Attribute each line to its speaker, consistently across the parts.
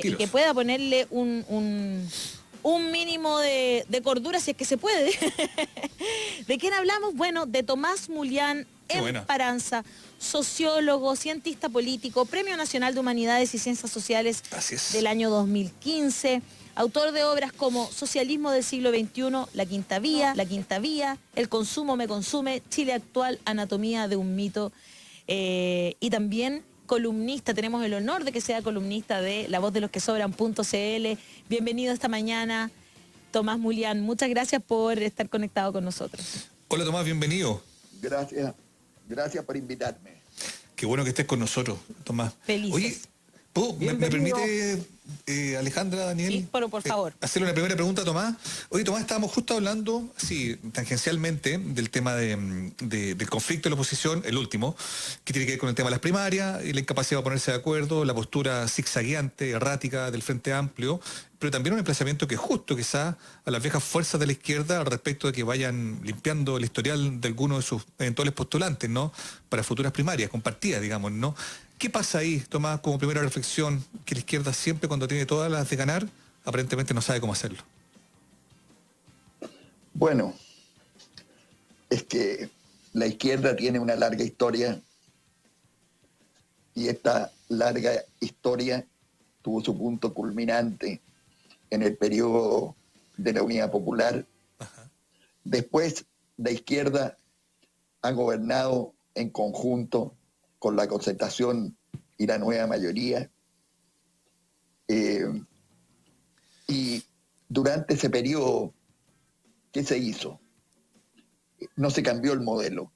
Speaker 1: y que pueda ponerle un mínimo de cordura, si es que se puede. ¿De quién hablamos? Bueno, de Tomás Mulián Emparanza, sociólogo, cientista político, Premio Nacional de Humanidades y Ciencias Sociales del año 2015, autor de obras como Socialismo del siglo XXI, La Quinta Vía, El consumo me consume, Chile actual, Anatomía de un mito, y también columnista. Tenemos el honor de que sea columnista de La Voz de los que Sobran.cl. Bienvenido esta mañana, Tomás Mulián. Muchas gracias por estar conectado con nosotros.
Speaker 2: Hola Tomás, bienvenido.
Speaker 3: Gracias por invitarme.
Speaker 2: Qué bueno que estés con nosotros, Tomás.
Speaker 1: Felices.
Speaker 2: Oye, ¿me permite, Alejandra, Daniel?
Speaker 1: Sí, pero por favor.
Speaker 2: Hacerle una primera pregunta a Tomás. Oye, Tomás, estábamos justo hablando, sí, tangencialmente, del tema del conflicto de la oposición, el último, que tiene que ver con el tema de las primarias y la incapacidad de ponerse de acuerdo, la postura zigzagueante, errática del Frente Amplio, pero también un emplazamiento que es justo quizá a las viejas fuerzas de la izquierda al respecto de que vayan limpiando el historial de algunos de sus eventuales postulantes, ¿no? Para futuras primarias, compartidas, digamos, ¿no? ¿Qué pasa ahí, Tomás, como primera reflexión, que la izquierda siempre cuando tiene todas las de ganar, aparentemente no sabe cómo hacerlo?
Speaker 3: Bueno, es que la izquierda tiene una larga historia y esta larga historia tuvo su punto culminante en el periodo de la Unidad Popular.
Speaker 2: Ajá.
Speaker 3: Después, la izquierda ha gobernado en conjunto con la Concertación y la Nueva Mayoría. Y durante ese periodo, ¿qué se hizo? No se cambió el modelo,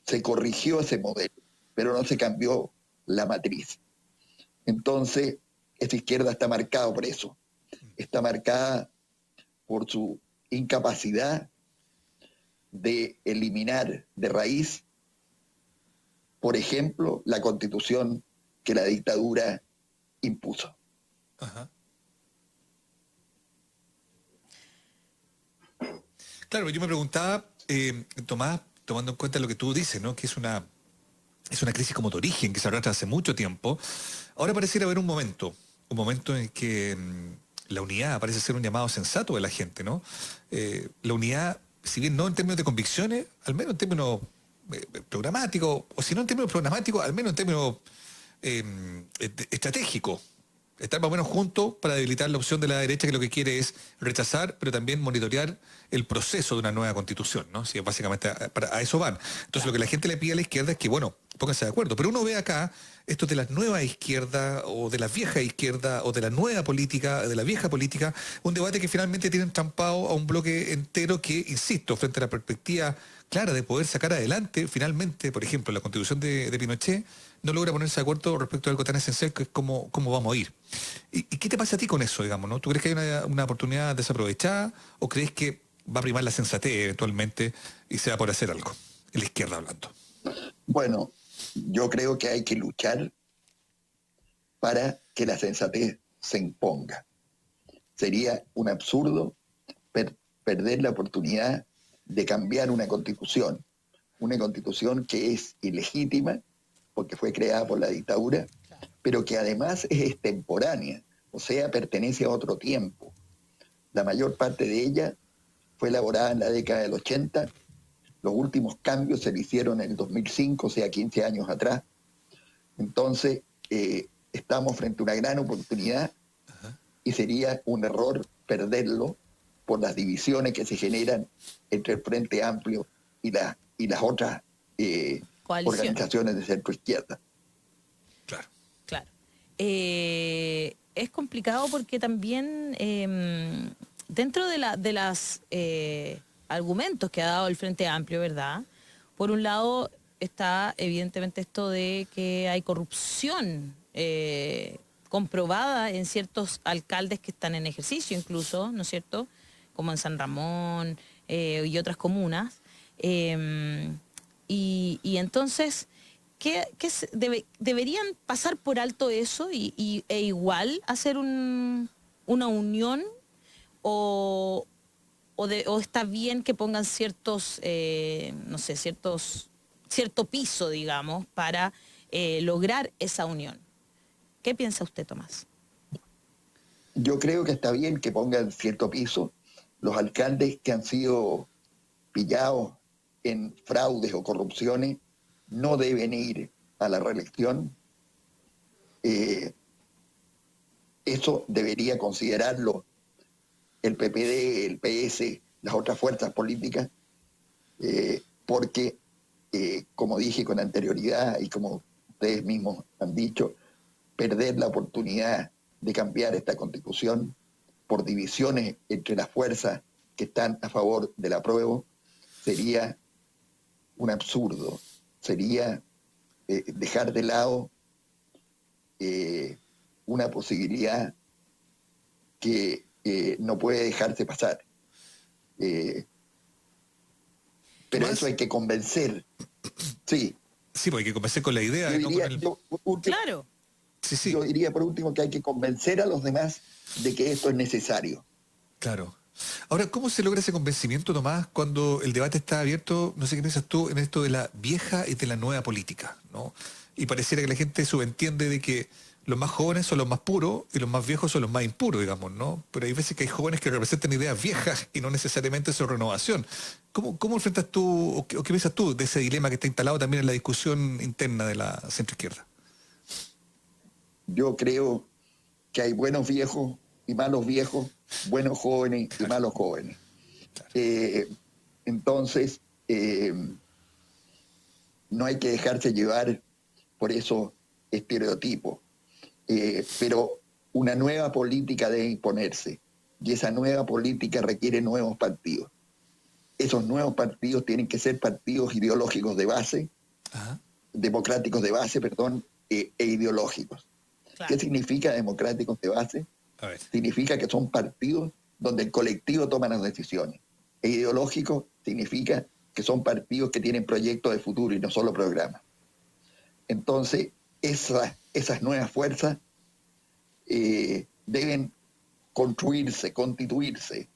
Speaker 3: se corrigió ese modelo, pero no se cambió la matriz. Entonces, esa izquierda está marcada por eso. Está marcada por su incapacidad de eliminar de raíz, por ejemplo, la Constitución que la dictadura impuso.
Speaker 2: Ajá. Claro, yo me preguntaba, Tomás, tomando en cuenta lo que tú dices, ¿no? Que es una crisis como de origen que se arrastra hace mucho tiempo. Ahora pareciera haber un momento en que la unidad parece ser un llamado sensato de la gente, ¿no? La unidad, si bien no en términos de convicciones, al menos en términos programáticos, o si no en términos programáticos, al menos en términos estratégicos. Estar más o menos juntos para debilitar la opción de la derecha, que lo que quiere es rechazar, pero también monitorear el proceso de una nueva constitución, ¿no? Sí, básicamente a eso van. Entonces lo que la gente le pide a la izquierda es que, bueno, pónganse de acuerdo. Pero uno ve acá esto de las nuevas izquierdas, o de la vieja izquierda, o de la nueva política, de la vieja política, un debate que finalmente tiene entrampado a un bloque entero que, insisto, frente a la perspectiva clara de poder sacar adelante, finalmente, por ejemplo, la constitución de Pinochet, no logra ponerse de acuerdo respecto a algo tan esencial que es cómo vamos a ir. ¿Y qué te pasa a ti con eso, digamos, no? ¿Tú crees que hay una oportunidad desaprovechada o crees que va a primar la sensatez eventualmente y se va por hacer algo? En la izquierda hablando.
Speaker 3: Bueno, yo creo que hay que luchar para que la sensatez se imponga. Sería un absurdo perder la oportunidad de cambiar una constitución que es ilegítima porque fue creada por la dictadura, pero que además es extemporánea, o sea, pertenece a otro tiempo. La mayor parte de ella fue elaborada en la década del 80, los últimos cambios se le hicieron en el 2005, o sea, 15 años atrás. Entonces, estamos frente a una gran oportunidad y sería un error perderlo por las divisiones que se generan entre el Frente Amplio y las otras organizaciones de centro-izquierda.
Speaker 2: Claro.
Speaker 1: Claro. Es complicado porque también dentro de las argumentos que ha dado el Frente Amplio, ¿verdad? Por un lado está evidentemente esto de que hay corrupción comprobada en ciertos alcaldes que están en ejercicio incluso, ¿no es cierto? Como en San Ramón y otras comunas. Y entonces, ¿deberían pasar por alto eso e igual hacer una unión? ¿O está bien que pongan ciertos, no sé, cierto piso, digamos, para lograr esa unión? ¿Qué piensa usted, Tomás?
Speaker 3: yo creo que está bien que pongan cierto piso. Los alcaldes que han sido pillados en fraudes o corrupciones no deben ir a la reelección. Eso debería considerarlo el PPD, el PS, las otras fuerzas políticas, porque, como dije con anterioridad y como ustedes mismos han dicho, perder la oportunidad de cambiar esta Constitución por divisiones entre las fuerzas que están a favor del apruebo sería un absurdo, sería dejar de lado una posibilidad que no puede dejarse pasar. Pero
Speaker 2: ¿Más?
Speaker 3: eso hay que convencer. Sí.
Speaker 2: Sí, porque hay que convencer con la idea.
Speaker 3: Yo diría,
Speaker 1: Claro.
Speaker 2: Sí, sí.
Speaker 3: Yo diría por último que hay que convencer a los demás de que esto es necesario.
Speaker 2: Claro. Ahora, ¿cómo se logra ese convencimiento, Tomás, cuando el debate está abierto, no sé qué piensas tú, en esto de la vieja y de la nueva política, ¿no? Y pareciera que la gente subentiende de que los más jóvenes son los más puros y los más viejos son los más impuros, digamos, ¿no? Pero hay veces que hay jóvenes que representan ideas viejas y no necesariamente su renovación. ¿Cómo enfrentas tú, o qué piensas tú de ese dilema que está instalado también en la discusión interna de la centroizquierda?
Speaker 3: Yo creo que hay buenos viejos y malos viejos, buenos jóvenes y malos jóvenes. Entonces, no hay que dejarse llevar por esos estereotipos. Pero una nueva política debe imponerse y esa nueva política requiere nuevos partidos. Esos nuevos partidos tienen que ser partidos ideológicos de base, democráticos de base, perdón, e ideológicos. Claro. ¿Qué significa democráticos de base? Significa que son partidos donde el colectivo toma las decisiones. E ideológico significa que son partidos que tienen proyectos de futuro y no solo programas. Entonces, esas nuevas fuerzas deben construirse, constituirse.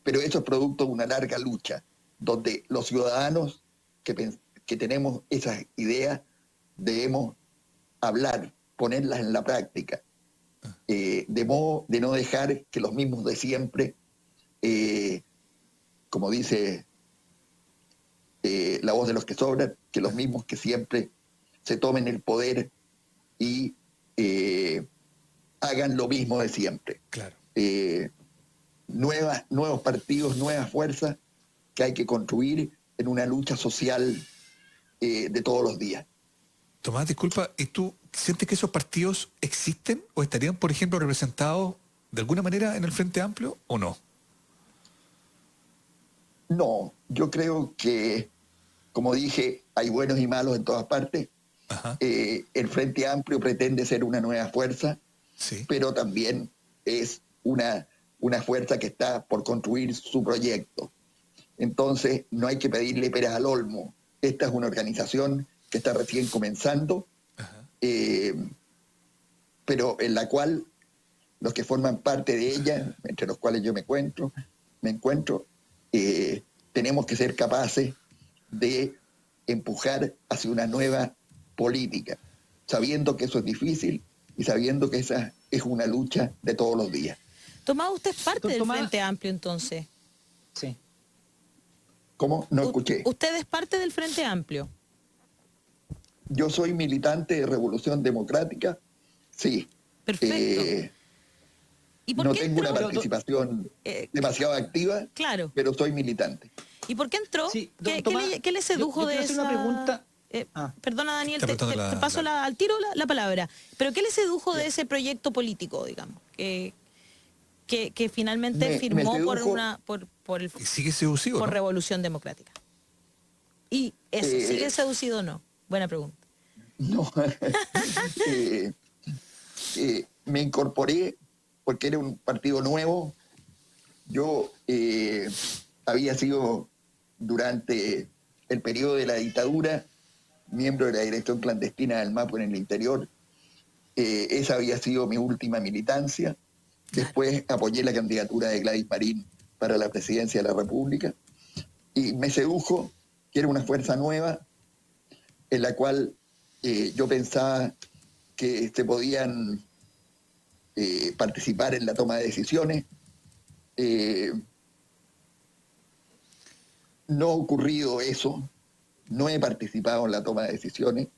Speaker 3: Pero eso es producto de una larga lucha, donde los ciudadanos que tenemos esas ideas debemos hablar, ponerlas en la práctica, de modo de no dejar que los mismos de siempre, como dice la voz de los que sobran, que los mismos que siempre se tomen el poder y hagan lo mismo de siempre.
Speaker 2: Claro.
Speaker 3: Nuevos partidos, nuevas fuerzas que hay que construir en una lucha social de todos los días.
Speaker 2: Tomás, disculpa, ¿y tú sientes que esos partidos existen o estarían, por ejemplo, representados de alguna manera en el Frente Amplio o no?
Speaker 3: No, yo creo que, como dije, hay buenos y malos en todas partes. El Frente Amplio pretende ser una nueva fuerza, sí, pero también es una fuerza que está por construir su proyecto. Entonces, no hay que pedirle peras al olmo. Esta es una organización que está recién comenzando, pero en la cual los que forman parte de ella, entre los cuales yo me encuentro, tenemos que ser capaces de empujar hacia una nueva política, sabiendo que eso es difícil y sabiendo que esa es una lucha de todos los días.
Speaker 1: Tomás, usted es parte del Frente Amplio, entonces.
Speaker 4: Sí.
Speaker 3: ¿Cómo? No escuché.
Speaker 1: ¿Usted es parte del Frente Amplio?
Speaker 3: Yo soy militante de Revolución Democrática, sí.
Speaker 1: Perfecto. ¿Y por
Speaker 3: no
Speaker 1: qué
Speaker 3: tengo
Speaker 1: entró?
Speaker 3: una participación demasiado activa,
Speaker 1: claro,
Speaker 3: pero soy militante.
Speaker 1: ¿Y por qué entró?
Speaker 4: Sí,
Speaker 1: ¿Qué le sedujo de esa...?
Speaker 4: Una pregunta.
Speaker 1: Perdona, Daniel, te paso al tiro la palabra. ¿Pero qué le sedujo de ese proyecto político, digamos? Que finalmente firmó por el
Speaker 2: sigue seducido,
Speaker 1: por
Speaker 2: ¿no?
Speaker 1: Revolución Democrática. ¿Y eso sigue seducido o no? Buena pregunta.
Speaker 3: No. Me incorporé porque era un partido nuevo. Yo había sido durante el periodo de la dictadura miembro de la dirección clandestina del MAPO en el interior. Esa había sido mi última militancia. Después apoyé la candidatura de Gladys Marín para la presidencia de la República y me sedujo que era una fuerza nueva en la cual yo pensaba que se podían participar en la toma de decisiones. No ha ocurrido eso, no he participado en la toma de decisiones.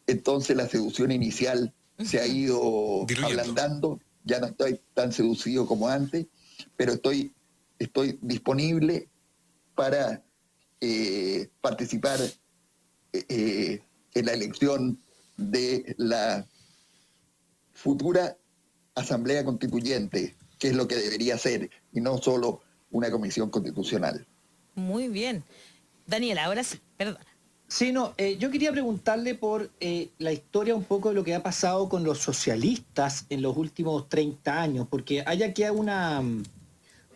Speaker 3: Entonces la seducción inicial se ha ido ablandando, ya no estoy tan seducido como antes, pero estoy disponible para participar en la elección de la futura Asamblea Constituyente, que es lo que debería ser, y no solo una comisión constitucional.
Speaker 1: Muy bien. Daniel, ahora sí, perdón.
Speaker 4: Sí, no, yo quería preguntarle por la historia un poco de lo que ha pasado con los socialistas en los últimos 30 años, porque hay aquí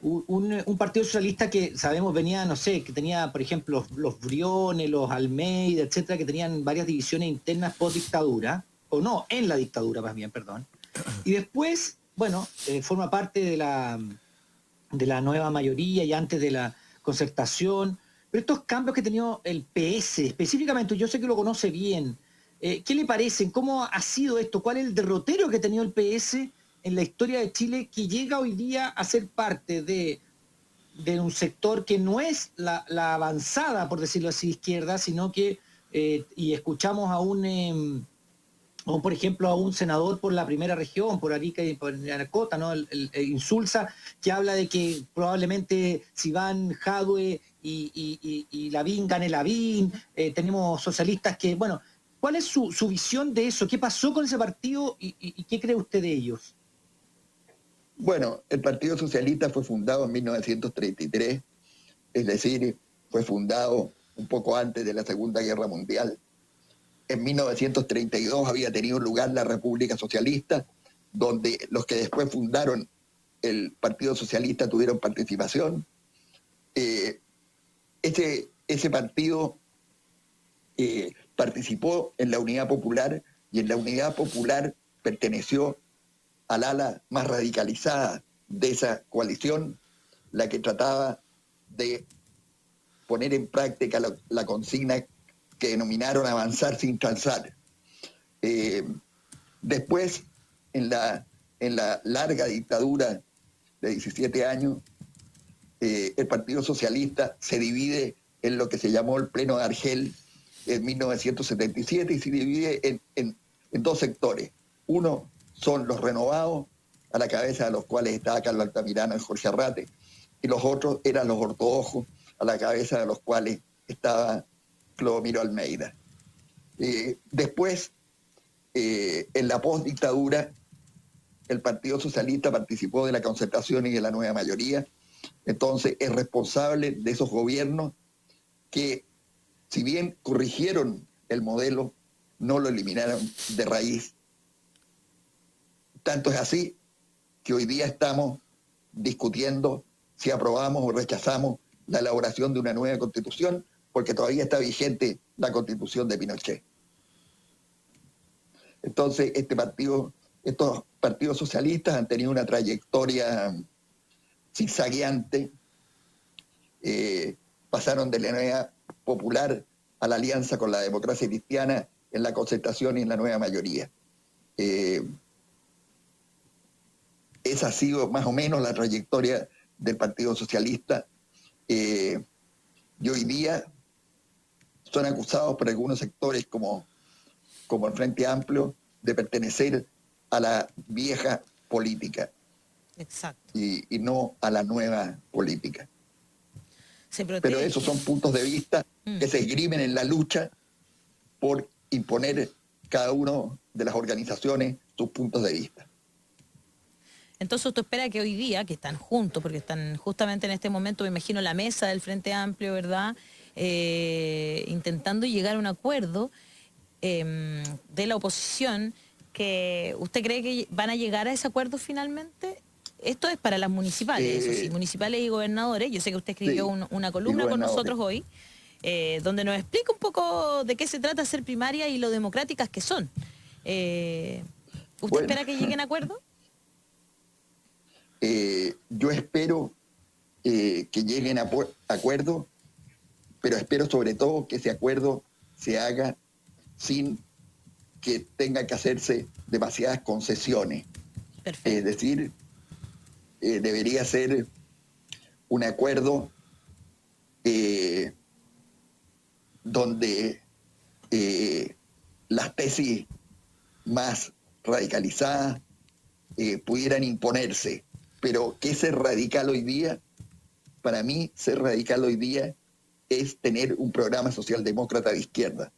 Speaker 4: un partido socialista que sabemos venía, no sé, que tenía, por ejemplo, los Briones, los Almeida, etcétera, que tenían varias divisiones internas post dictadura, o no, en la dictadura más bien, perdón. Y después, bueno, forma parte de la nueva mayoría y antes de la concertación. Pero estos cambios que ha tenido el PS, específicamente, yo sé que lo conoce bien, ¿qué le parecen? ¿Cómo ha sido esto? ¿Cuál es el derrotero que ha tenido el PS en la historia de Chile que llega hoy día a ser parte de un sector que no es la avanzada, por decirlo así, izquierda, sino que, y escuchamos por ejemplo, a un senador por la primera región, por Arica y por Aracota, ¿no? el Insulza, que habla de que probablemente si van Jadwe y Lavín gane Lavín, tenemos socialistas que, bueno, ¿cuál es su visión de eso? ¿Qué pasó con ese partido y qué cree usted de ellos?
Speaker 3: Bueno, el Partido Socialista fue fundado en 1933, es decir, fue fundado un poco antes de la Segunda Guerra Mundial. En 1932 había tenido lugar la República Socialista, donde los que después fundaron el Partido Socialista tuvieron participación. Ese partido participó en la Unidad Popular y en la Unidad Popular perteneció al ala más radicalizada de esa coalición, la que trataba de poner en práctica la consigna que denominaron avanzar sin transar. Después, en la larga dictadura de 17 años, el Partido Socialista se divide en lo que se llamó el Pleno de Argel en 1977 y se divide en dos sectores. Uno son los renovados, a la cabeza de los cuales estaba Carlos Altamirano y Jorge Arrate, y los otros eran los ortodoxos, a la cabeza de los cuales estaba Clodomiro Almeida. Después, en la postdictadura, el Partido Socialista participó de la concertación y de la nueva mayoría, entonces es responsable de esos gobiernos que, si bien corrigieron el modelo, no lo eliminaron de raíz. Tanto es así que hoy día estamos discutiendo si aprobamos o rechazamos la elaboración de una nueva constitución, porque todavía está vigente la constitución de Pinochet. Entonces, estos partidos socialistas han tenido una trayectoria zigzagueante, pasaron de la Unidad Popular a la alianza con la democracia cristiana en la concertación y en la nueva mayoría. Esa ha sido más o menos la trayectoria del Partido Socialista. Y hoy día son acusados por algunos sectores como el Frente Amplio de pertenecer a la vieja política.
Speaker 1: Exacto.
Speaker 3: Y no a la nueva política. Pero esos son puntos de vista que se esgrimen en la lucha por imponer cada uno de las organizaciones sus puntos de vista.
Speaker 1: Entonces usted espera que hoy día, que están juntos, porque están justamente en este momento, me imagino, la mesa del Frente Amplio, ¿verdad? Intentando llegar a un acuerdo de la oposición, que ¿usted cree que van a llegar a ese acuerdo finalmente? Esto es para las municipales, eso sí, municipales y gobernadores. Yo sé que usted escribió una columna con nosotros hoy, donde nos explica un poco de qué se trata ser primaria y lo democráticas que son. ¿Usted espera que lleguen a acuerdo?
Speaker 3: Yo espero que lleguen a acuerdo, pero espero sobre todo que ese acuerdo se haga sin que tengan que hacerse demasiadas concesiones.
Speaker 1: Perfecto.
Speaker 3: Es decir, debería ser un acuerdo donde las tesis más radicalizadas pudieran imponerse. Pero ¿qué es ser radical hoy día? Para mí, ser radical hoy día es tener un programa socialdemócrata de izquierda.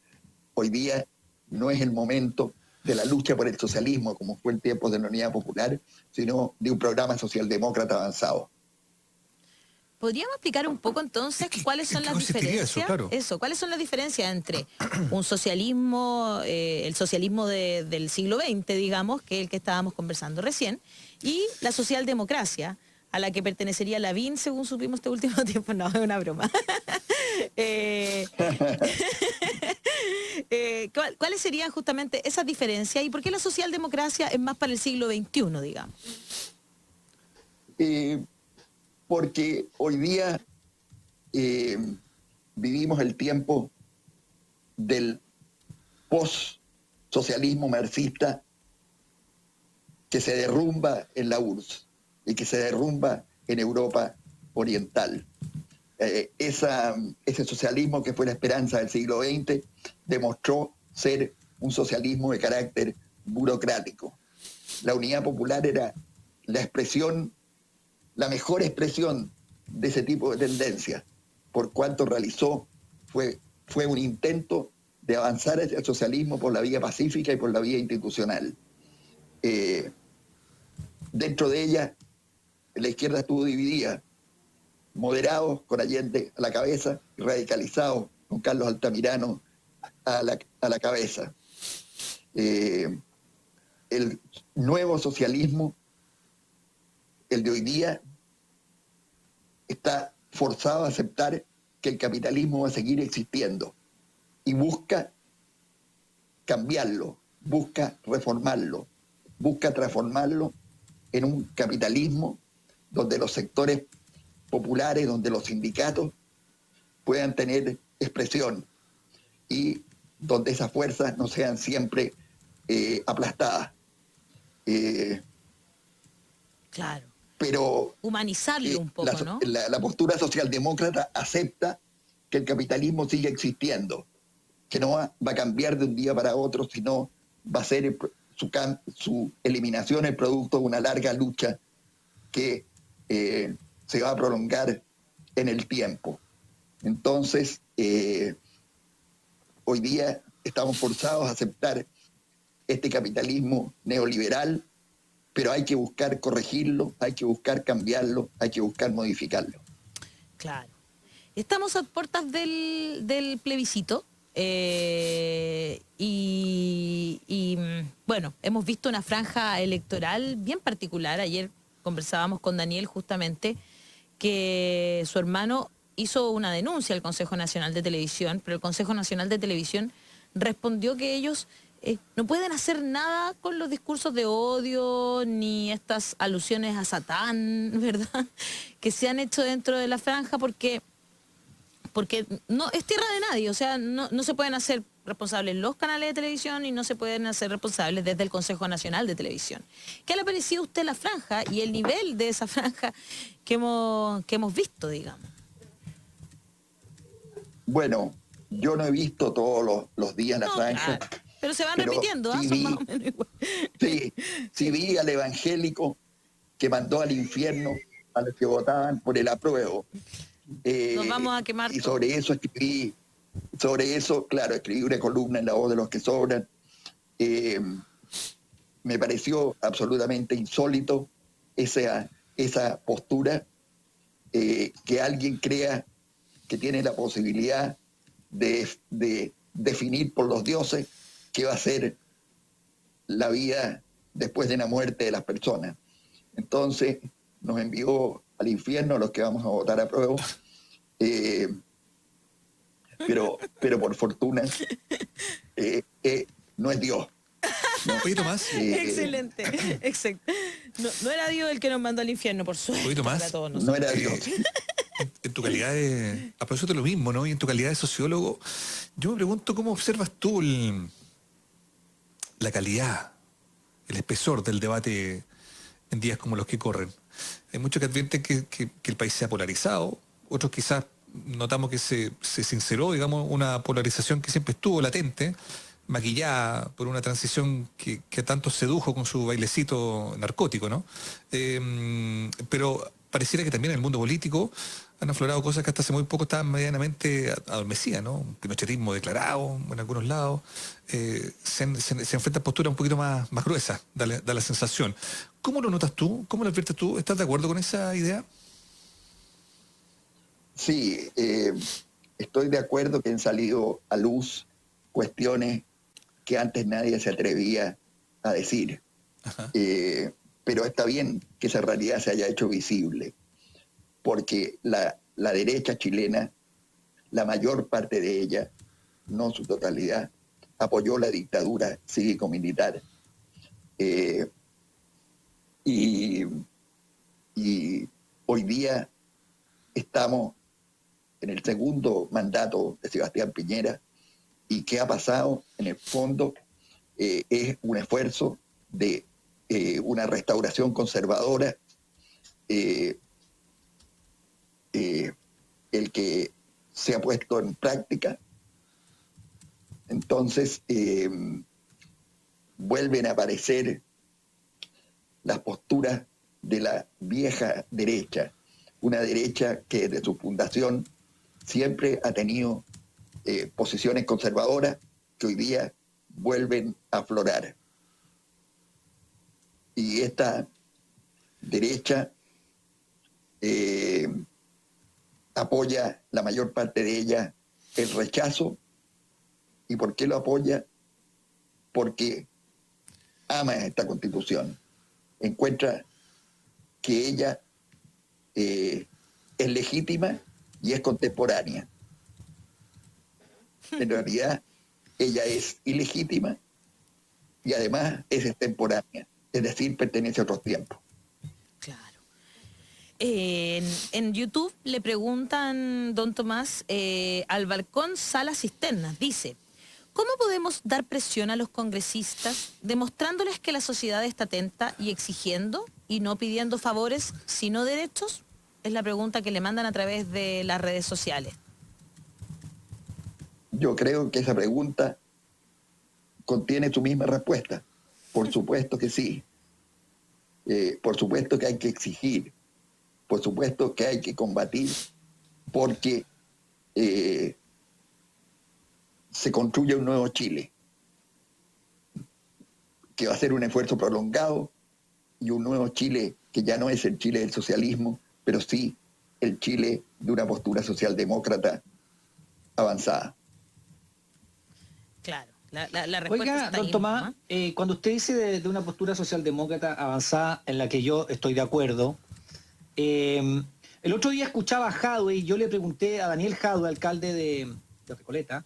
Speaker 3: Hoy día no es el momento de la lucha por el socialismo, como fue en tiempos de la Unidad Popular, sino de un programa socialdemócrata avanzado.
Speaker 1: ¿Podríamos explicar un poco entonces cuáles son las diferencias?
Speaker 2: Claro.
Speaker 1: ¿Cuáles son las diferencias entre un socialismo, el socialismo del siglo XX, digamos, que es el que estábamos conversando recién, y la socialdemocracia, a la que pertenecería Lavín, según supimos este último tiempo? No, es una broma. ¿Cuáles serían justamente esas diferencias y por qué la socialdemocracia es más para el siglo XXI, digamos?
Speaker 3: Porque hoy día vivimos el tiempo del post-socialismo marxista que se derrumba en la URSS y que se derrumba en Europa Oriental. Ese socialismo que fue la esperanza del siglo XX demostró ser un socialismo de carácter burocrático. La Unidad Popular era la mejor expresión de ese tipo de tendencia, por cuanto realizó, fue un intento de avanzar hacia el socialismo por la vía pacífica y por la vía institucional. Dentro de ella, la izquierda estuvo dividida, moderados con Allende a la cabeza y radicalizados con Carlos Altamirano a la cabeza. El nuevo socialismo, el de hoy día, está forzado a aceptar que el capitalismo va a seguir existiendo y busca cambiarlo, busca reformarlo, busca transformarlo en un capitalismo donde los sectores populares, donde los sindicatos puedan tener expresión y donde esas fuerzas no sean siempre aplastadas.
Speaker 1: Claro.
Speaker 3: Pero
Speaker 1: humanizarlo un poco, ¿no?
Speaker 3: La postura socialdemócrata acepta que el capitalismo sigue existiendo, que no va a cambiar de un día para otro, sino va a ser su eliminación el producto de una larga lucha que se va a prolongar en el tiempo. Entonces, hoy día estamos forzados a aceptar este capitalismo neoliberal, pero hay que buscar corregirlo, hay que buscar cambiarlo, hay que buscar modificarlo.
Speaker 1: Claro. Estamos a puertas del plebiscito y bueno, hemos visto una franja electoral bien particular. Ayer conversábamos con Daniel justamente que su hermano hizo una denuncia al Consejo Nacional de Televisión, pero el Consejo Nacional de Televisión respondió que ellos no pueden hacer nada con los discursos de odio ni estas alusiones a Satán, ¿verdad?, que se han hecho dentro de la franja porque no es tierra de nadie. O sea, no se pueden hacer responsables los canales de televisión y no se pueden hacer responsables desde el Consejo Nacional de Televisión. ¿Qué le ha parecido a usted la franja y el nivel de esa franja que hemos visto, digamos?
Speaker 3: Bueno, yo no he visto todos los días la franja.
Speaker 1: Claro. Pero se van repitiendo,
Speaker 3: sí,
Speaker 1: son más o menos igual.
Speaker 3: Sí vi al evangélico que mandó al infierno a los que votaban por el apruebo.
Speaker 1: Nos vamos a quemar.
Speaker 3: Y sobre eso escribí una columna en La Voz de los que Sobran. Me pareció absolutamente insólito esa postura, que alguien crea que tiene la posibilidad de definir por los dioses qué va a ser la vida después de la muerte de las personas. Entonces nos envió al infierno a los que vamos a votar a prueba, pero por fortuna no es Dios.
Speaker 2: ¿No? Oye, Tomás.
Speaker 1: Excelente, exacto. No era Dios el que nos mandó al infierno, por suerte.
Speaker 2: Oye, Tomás.
Speaker 3: No era Dios.
Speaker 2: En tu calidad de... A propósito de lo mismo, ¿no? Y en tu calidad de sociólogo, yo me pregunto cómo observas tú la calidad, el espesor del debate en días como los que corren. Hay muchos que advierten que el país se ha polarizado, otros quizás notamos que se sinceró, digamos, una polarización que siempre estuvo latente, maquillada por una transición que tanto sedujo con su bailecito narcótico, ¿no? Pero pareciera que también en el mundo político han aflorado cosas que hasta hace muy poco estaban medianamente adormecidas, ¿no? Un pinochetismo declarado en algunos lados. Se enfrentan posturas un poquito más gruesas, da la sensación. ¿Cómo lo notas tú? ¿Cómo lo adviertes tú? ¿Estás de acuerdo con esa idea?
Speaker 3: Sí, estoy de acuerdo que han salido a luz cuestiones que antes nadie se atrevía a decir. Pero está bien que esa realidad se haya hecho visible, porque la derecha chilena, la mayor parte de ella, no su totalidad, apoyó la dictadura cívico-militar. Y hoy día estamos en el segundo mandato de Sebastián Piñera, y qué ha pasado en el fondo es un esfuerzo de una restauración conservadora, el que se ha puesto en práctica. Entonces vuelven a aparecer las posturas de la vieja derecha, una derecha que desde su fundación siempre ha tenido posiciones conservadoras que hoy día vuelven a aflorar. Y esta derecha apoya, la mayor parte de ella, el rechazo. ¿Y por qué lo apoya? Porque ama esta Constitución. Encuentra que ella es legítima y es contemporánea. En realidad, ella es ilegítima y además es extemporánea, es decir, pertenece a otros tiempos.
Speaker 1: Claro. En YouTube le preguntan, don Tomás, al balcón Sala Cisternas, dice: ¿cómo podemos dar presión a los congresistas demostrándoles que la sociedad está atenta y exigiendo y no pidiendo favores, sino derechos? Es la pregunta que le mandan a través de las redes sociales.
Speaker 3: Yo creo que esa pregunta contiene su misma respuesta. Por supuesto que sí. Por supuesto que hay que exigir. Por supuesto que hay que combatir, porque se construye un nuevo Chile, que va a ser un esfuerzo prolongado, y un nuevo Chile que ya no es el Chile del socialismo, pero sí el Chile de una postura socialdemócrata avanzada.
Speaker 1: Claro, la respuesta
Speaker 4: Oiga,
Speaker 1: está
Speaker 4: don
Speaker 1: ahí,
Speaker 4: Tomás,
Speaker 1: ¿no?
Speaker 4: cuando usted dice de una postura socialdemócrata avanzada, en la que yo estoy de acuerdo, el otro día escuchaba a Jadwe y yo le pregunté a Daniel Jadwe, alcalde de Recoleta,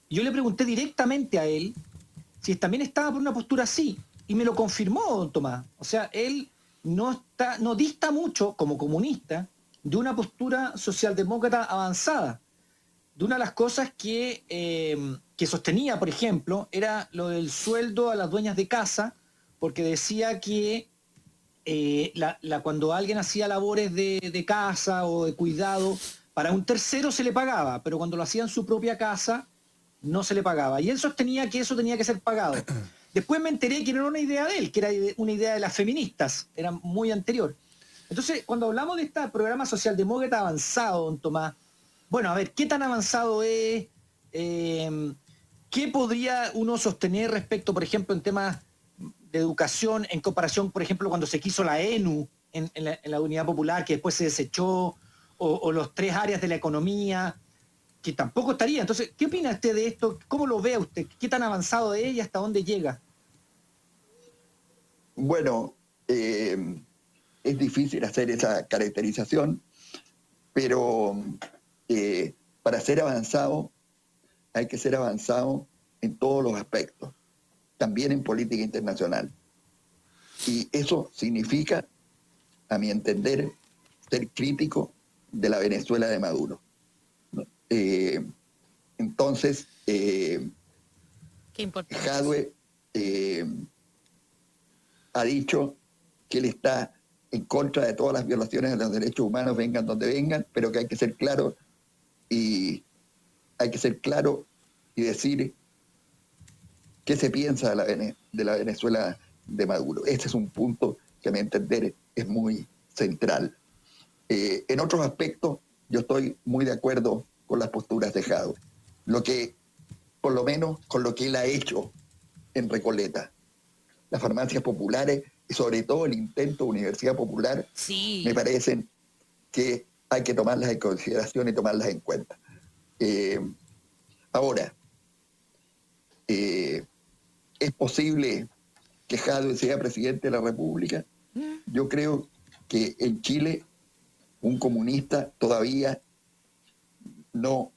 Speaker 4: y yo le pregunté directamente a él si también estaba por una postura así, y me lo confirmó, don Tomás. O sea, él no dista mucho, como comunista, de una postura socialdemócrata avanzada. De una de las cosas que sostenía, por ejemplo, era lo del sueldo a las dueñas de casa, porque decía que cuando alguien hacía labores de casa o de cuidado, para un tercero se le pagaba, pero cuando lo hacía en su propia casa, no se le pagaba. Y él sostenía que eso tenía que ser pagado. Después me enteré que no era una idea de él, que era una idea de las feministas, era muy anterior. Entonces, cuando hablamos de este programa socialdemócrata avanzado, don Tomás, bueno, a ver, ¿qué tan avanzado es? ¿Qué podría uno sostener respecto, por ejemplo, en temas de educación, en comparación, por ejemplo, cuando se quiso la ENU en la Unidad Popular, que después se desechó, o los 3 áreas de la economía, que tampoco estaría? Entonces, ¿qué opina usted de esto? ¿Cómo lo ve usted? ¿Qué tan avanzado es y hasta dónde llega?
Speaker 3: Bueno, es difícil hacer esa caracterización, pero para ser avanzado hay que ser avanzado en todos los aspectos, también en política internacional. Y eso significa, a mi entender, ser crítico de la Venezuela de Maduro. Entonces,
Speaker 1: Qué importante.
Speaker 3: Jadwe ha dicho que él está en contra de todas las violaciones de los derechos humanos, vengan donde vengan, pero que hay que ser claro y decir qué se piensa de la Venezuela de Maduro. Este es un punto que a mi entender es muy central. En otros aspectos, yo estoy muy de acuerdo con las posturas de Jadwe. Por lo menos con lo que él ha hecho en Recoleta. Las farmacias populares y sobre todo el intento de Universidad Popular,
Speaker 1: sí,
Speaker 3: me parecen que hay que tomarlas en consideración y tomarlas en cuenta. Ahora, ¿es posible que Jadwe sea presidente de la República? Yo creo que en Chile un comunista todavía no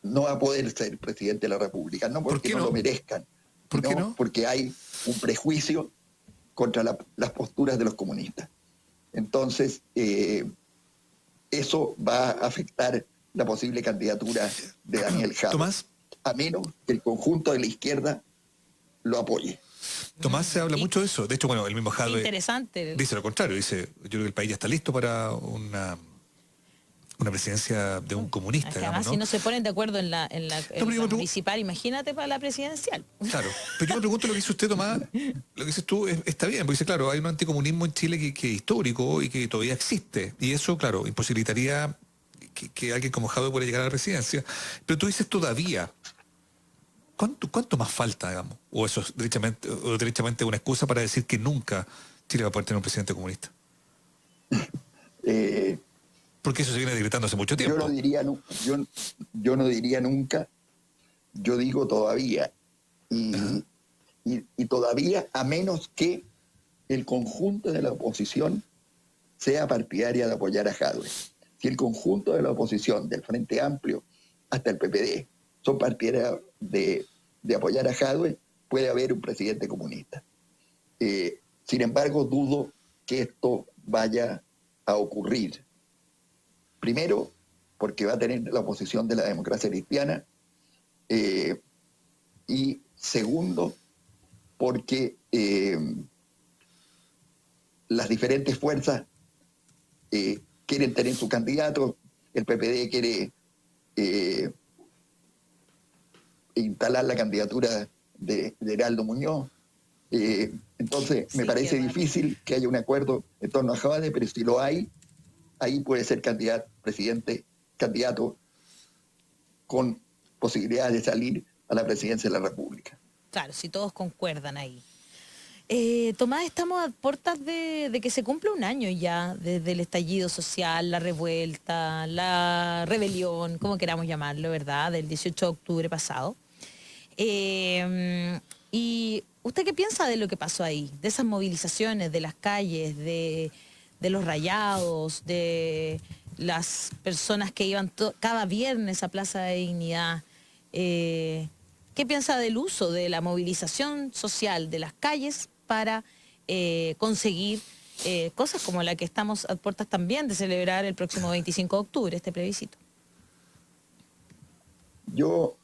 Speaker 3: va a poder ser presidente de la República, no porque no lo merezcan, sino porque hay un prejuicio contra las posturas de los comunistas. Entonces, eso va a afectar la posible candidatura de Daniel Jadwe.
Speaker 2: Tomás,
Speaker 3: a menos que el conjunto de la izquierda lo apoye.
Speaker 2: Tomás, se habla mucho de eso. De hecho, bueno, el mismo Jadwe dice lo contrario. Dice, yo creo que el país ya está listo para una presidencia de un comunista.
Speaker 1: Además, digamos, ¿no? Si no se ponen de acuerdo en la municipal, imagínate para la presidencial.
Speaker 2: Claro, pero yo me pregunto lo que dice usted, Tomás, lo que dices tú está bien, porque dice, claro, hay un anticomunismo en Chile que es histórico y que todavía existe. Y eso, claro, imposibilitaría que alguien como Jadwe pueda llegar a la presidencia. Pero tú dices todavía. ¿Cuánto más falta, digamos? ¿O eso es derechamente una excusa para decir que nunca Chile va a poder tener un presidente comunista? Porque eso se viene decretando hace mucho tiempo.
Speaker 3: Yo no diría nunca, yo digo todavía. Y todavía, a menos que el conjunto de la oposición sea partidaria de apoyar a Jadwe. Si el conjunto de la oposición, del Frente Amplio hasta el PPD, son partidarios de apoyar a Jadwe, puede haber un presidente comunista. Sin embargo, dudo que esto vaya a ocurrir. Primero, porque va a tener la oposición de la democracia cristiana, y segundo, porque las diferentes fuerzas quieren tener su candidato. El PPD quiere instalar la candidatura de Heraldo Muñoz. Entonces, me parece difícil que haya un acuerdo en torno a Jadwe, pero si lo hay, ahí puede ser candidato con posibilidad de salir a la presidencia de la República.
Speaker 1: Claro, si todos concuerdan ahí. Tomás, estamos a puertas de que se cumpla un año ya desde el estallido social, la revuelta, la rebelión, como queramos llamarlo, ¿verdad? Del 18 de octubre pasado. ¿Y usted qué piensa de lo que pasó ahí? De esas movilizaciones, de las calles, de los rayados, de las personas que iban cada viernes a Plaza de Dignidad. ¿Qué piensa del uso de la movilización social de las calles para conseguir cosas como la que estamos a puertas también de celebrar el próximo 25 de octubre, este plebiscito?
Speaker 3: Yo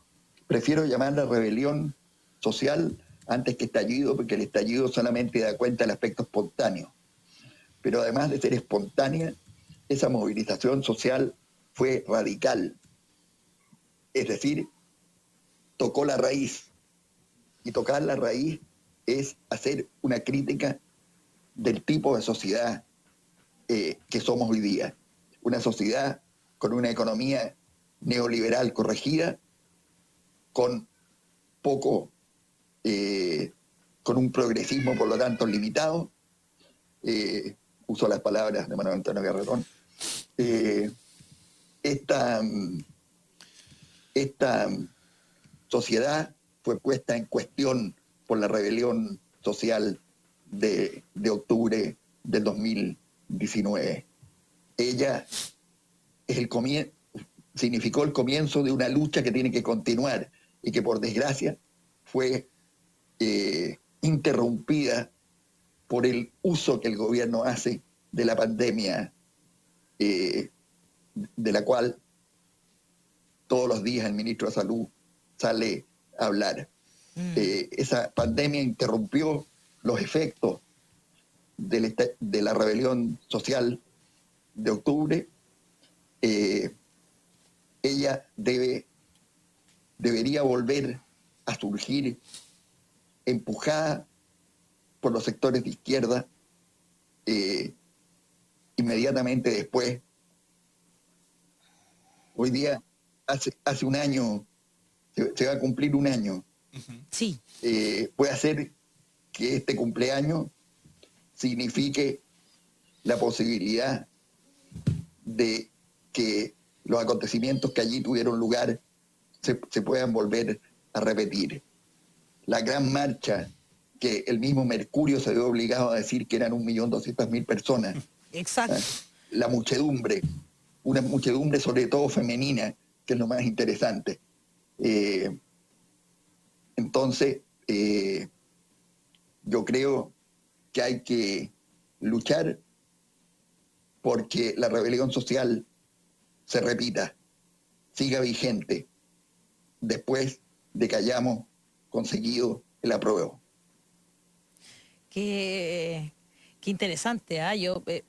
Speaker 3: prefiero llamarla rebelión social antes que estallido, porque el estallido solamente da cuenta del aspecto espontáneo. Pero además de ser espontánea, esa movilización social fue radical. Es decir, tocó la raíz. Y tocar la raíz es hacer una crítica del tipo de sociedad que somos hoy día. Una sociedad con una economía neoliberal corregida, con un progresismo por lo tanto limitado. Uso las palabras de Manuel Antonio Garretón. Esta sociedad fue puesta en cuestión por la rebelión social de octubre del 2019. Ella significó el comienzo de una lucha que tiene que continuar y que por desgracia fue interrumpida por el uso que el gobierno hace de la pandemia, de la cual todos los días el ministro de Salud sale a hablar. Esa pandemia interrumpió los efectos de la rebelión social de octubre. Ella debería volver a surgir empujada por los sectores de izquierda. Inmediatamente después, hoy día, hace un año, se va a cumplir un año.
Speaker 1: Sí.
Speaker 3: Puede hacer que este cumpleaños signifique la posibilidad de que los acontecimientos que allí tuvieron lugar se puedan volver a repetir. La gran marcha que el mismo Mercurio se vio obligado a decir que eran 1.200.000 personas.
Speaker 1: Exacto.
Speaker 3: La muchedumbre, una muchedumbre sobre todo femenina, que es lo más interesante. Entonces, yo creo que hay que luchar porque la rebelión social se repita, siga vigente, después de que hayamos conseguido el apruebo.
Speaker 1: Qué interesante,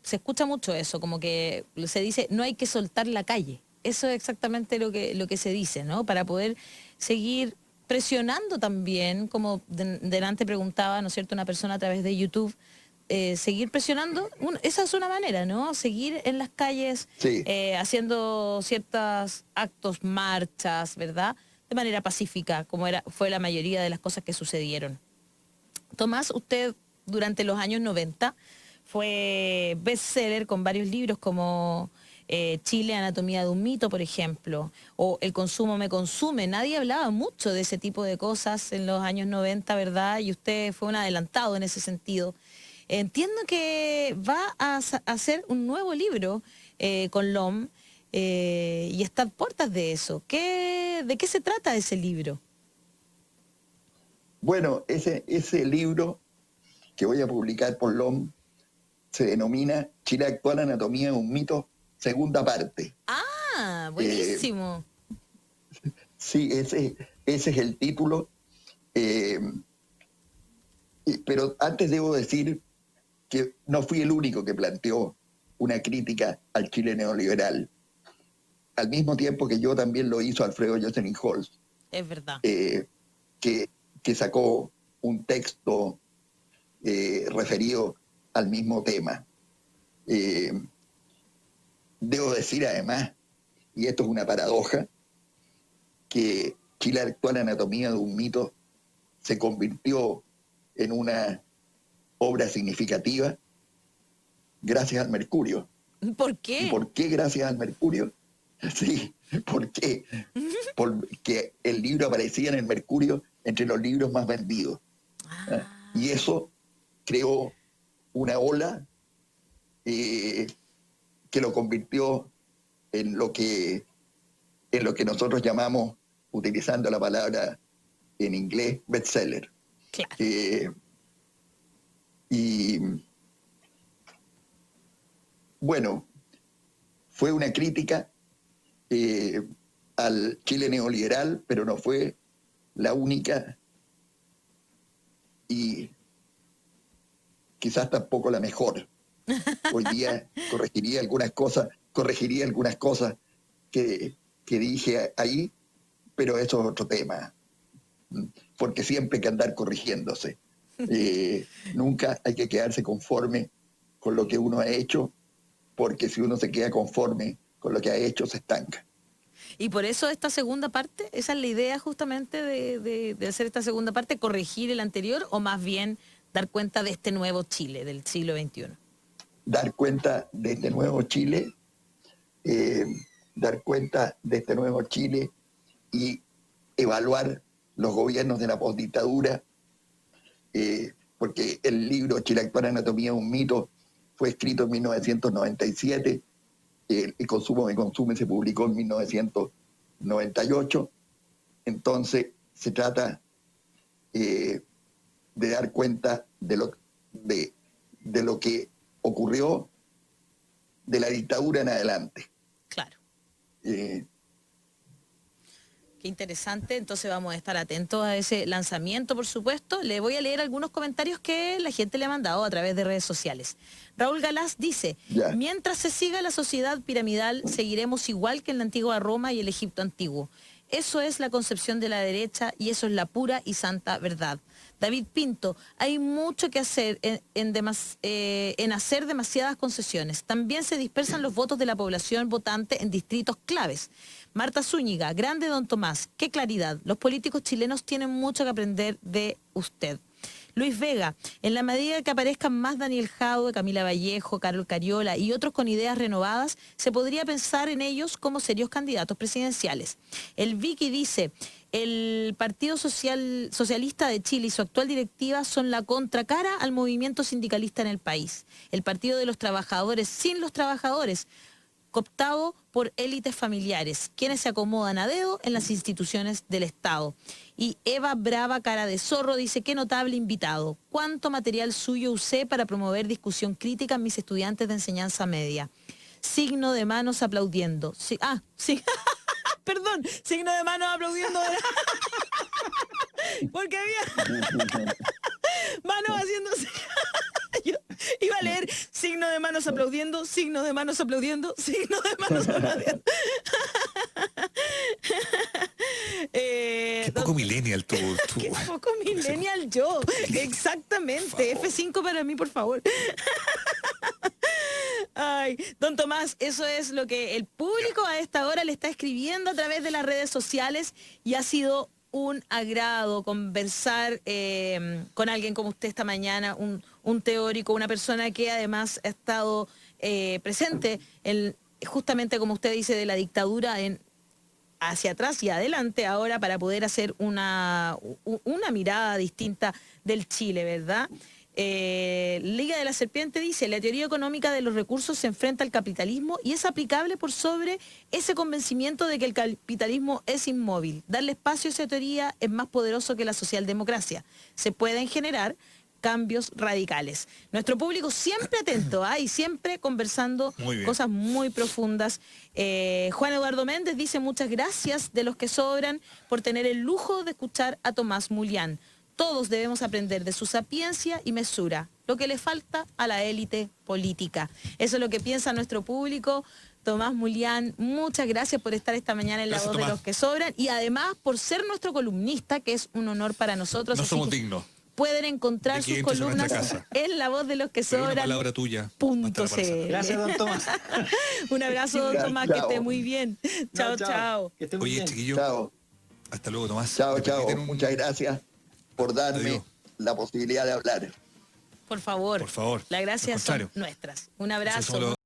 Speaker 1: se escucha mucho eso, como que se dice, no hay que soltar la calle. Eso es exactamente lo que se dice, ¿no? Para poder seguir presionando también, como delante preguntaba, ¿no es cierto?, una persona a través de YouTube, seguir presionando, esa es una manera, ¿no? Seguir en las calles,
Speaker 3: sí,
Speaker 1: haciendo ciertos actos, marchas, ¿verdad? De manera pacífica, como fue la mayoría de las cosas que sucedieron. Tomás, usted durante los años 90 fue bestseller con varios libros como Chile, Anatomía de un mito, por ejemplo, o El consumo me consume. Nadie hablaba mucho de ese tipo de cosas en los años 90, ¿verdad? Y usted fue un adelantado en ese sentido. Entiendo que va a hacer un nuevo libro con LOM y está a puertas de eso. ¿De qué se trata ese libro?
Speaker 3: Bueno, ese libro que voy a publicar por LOM se denomina Chile actual, Anatomía de un mito, segunda parte.
Speaker 1: ¡Ah, buenísimo!
Speaker 3: Sí, ese es el título. Pero antes debo decir que no fui el único que planteó una crítica al Chile neoliberal. Al mismo tiempo que yo, también lo hizo Alfredo Jocelyn Holst.
Speaker 1: Es verdad.
Speaker 3: Que sacó un texto referido al mismo tema. Debo decir además, y esto es una paradoja, que Chile actual, Anatomía de un mito se convirtió en una obra significativa gracias al Mercurio.
Speaker 1: ¿Por qué?
Speaker 3: ¿Y por qué gracias al Mercurio? Sí, ¿por qué? Porque el libro aparecía en el Mercurio entre los libros más vendidos. Y eso creó una ola que lo convirtió en lo que nosotros llamamos, utilizando la palabra en inglés, bestseller.
Speaker 1: Claro.
Speaker 3: Y bueno, fue una crítica al Chile neoliberal, pero no fue la única y quizás tampoco la mejor. Hoy día corregiría algunas cosas que dije ahí, pero eso es otro tema, porque siempre hay que andar corrigiéndose. Nunca hay que quedarse conforme con lo que uno ha hecho, porque si uno se queda conforme con lo que ha hecho, se estanca.
Speaker 1: Y por eso esta segunda parte, esa es la idea justamente de hacer esta segunda parte, corregir el anterior, o más bien dar cuenta de este nuevo Chile del siglo XXI.
Speaker 3: Dar cuenta de este nuevo Chile, y evaluar los gobiernos de la postdictadura, porque el libro Chile actual, Anatomía de un mito fue escrito en 1997, El consumo me consume se publicó en 1998, entonces se trata de dar cuenta de lo que ocurrió de la dictadura en adelante.
Speaker 1: Claro.
Speaker 3: Qué
Speaker 1: qué interesante. Entonces vamos a estar atentos a ese lanzamiento, por supuesto. Le voy a leer algunos comentarios que la gente le ha mandado a través de redes sociales. Raúl Galás dice, mientras se siga la sociedad piramidal, seguiremos igual que en la antigua Roma y el Egipto antiguo. Eso es la concepción de la derecha y eso es la pura y santa verdad. David Pinto, hay mucho que hacer en hacer demasiadas concesiones. También se dispersan los votos de la población votante en distritos claves. Marta Zúñiga, grande don Tomás, qué claridad. Los políticos chilenos tienen mucho que aprender de usted. Luis Vega, en la medida que aparezcan más Daniel Jadue, Camila Vallejo, Carol Cariola y otros con ideas renovadas, se podría pensar en ellos como serios candidatos presidenciales. El Vicky dice, el Partido Socialista de Chile y su actual directiva son la contracara al movimiento sindicalista en el país. El Partido de los Trabajadores sin los trabajadores, cooptado por élites familiares, quienes se acomodan a dedo en las instituciones del Estado. Y Eva Brava, cara de zorro, dice, qué notable invitado. ¿Cuánto material suyo usé para promover discusión crítica en mis estudiantes de enseñanza media? Signo de manos aplaudiendo. Sí, perdón, signo de manos aplaudiendo. Porque había manos haciéndose... Yo iba a leer signo de manos aplaudiendo, signo de manos aplaudiendo, signo de manos aplaudiendo.
Speaker 2: Qué poco millennial tú.
Speaker 1: Qué poco millennial yo. Exactamente. F5 para mí, por favor. Ay, don Tomás, eso es lo que el público a esta hora le está escribiendo a través de las redes sociales y ha sido un agrado conversar con alguien como usted esta mañana, un teórico, una persona que además ha estado presente justamente como usted dice de la dictadura hacia atrás y adelante ahora para poder hacer una mirada distinta del Chile, ¿verdad? Liga de la Serpiente dice, la teoría económica de los recursos se enfrenta al capitalismo y es aplicable por sobre ese convencimiento de que el capitalismo es inmóvil. Darle espacio a esa teoría es más poderoso que la socialdemocracia. Se pueden generar cambios radicales. Nuestro público siempre atento, y siempre conversando cosas muy profundas. Juan Eduardo Méndez dice, muchas gracias de los que sobran por tener el lujo de escuchar a Tomás Mulián. Todos debemos aprender de su sapiencia y mesura, lo que le falta a la élite política. Eso es lo que piensa nuestro público. Tomás Mulián, muchas gracias por estar esta mañana en La Voz de los que Sobran y además por ser nuestro columnista, que es un honor para nosotros.
Speaker 2: No somos dignos.
Speaker 1: Pueden encontrar sus columnas en La Voz de los que Sobran. Una
Speaker 2: palabra tuya.
Speaker 4: Gracias, don Tomás.
Speaker 1: Un abrazo, don Tomás, que esté muy bien. Chao.
Speaker 4: Que esté muy bien.
Speaker 2: Chiquillo.
Speaker 3: Chao.
Speaker 2: Hasta luego, Tomás.
Speaker 3: Chao. Muchas gracias por darme la posibilidad de hablar.
Speaker 1: Por favor.
Speaker 2: Por favor.
Speaker 1: Las gracias son nuestras. Un abrazo.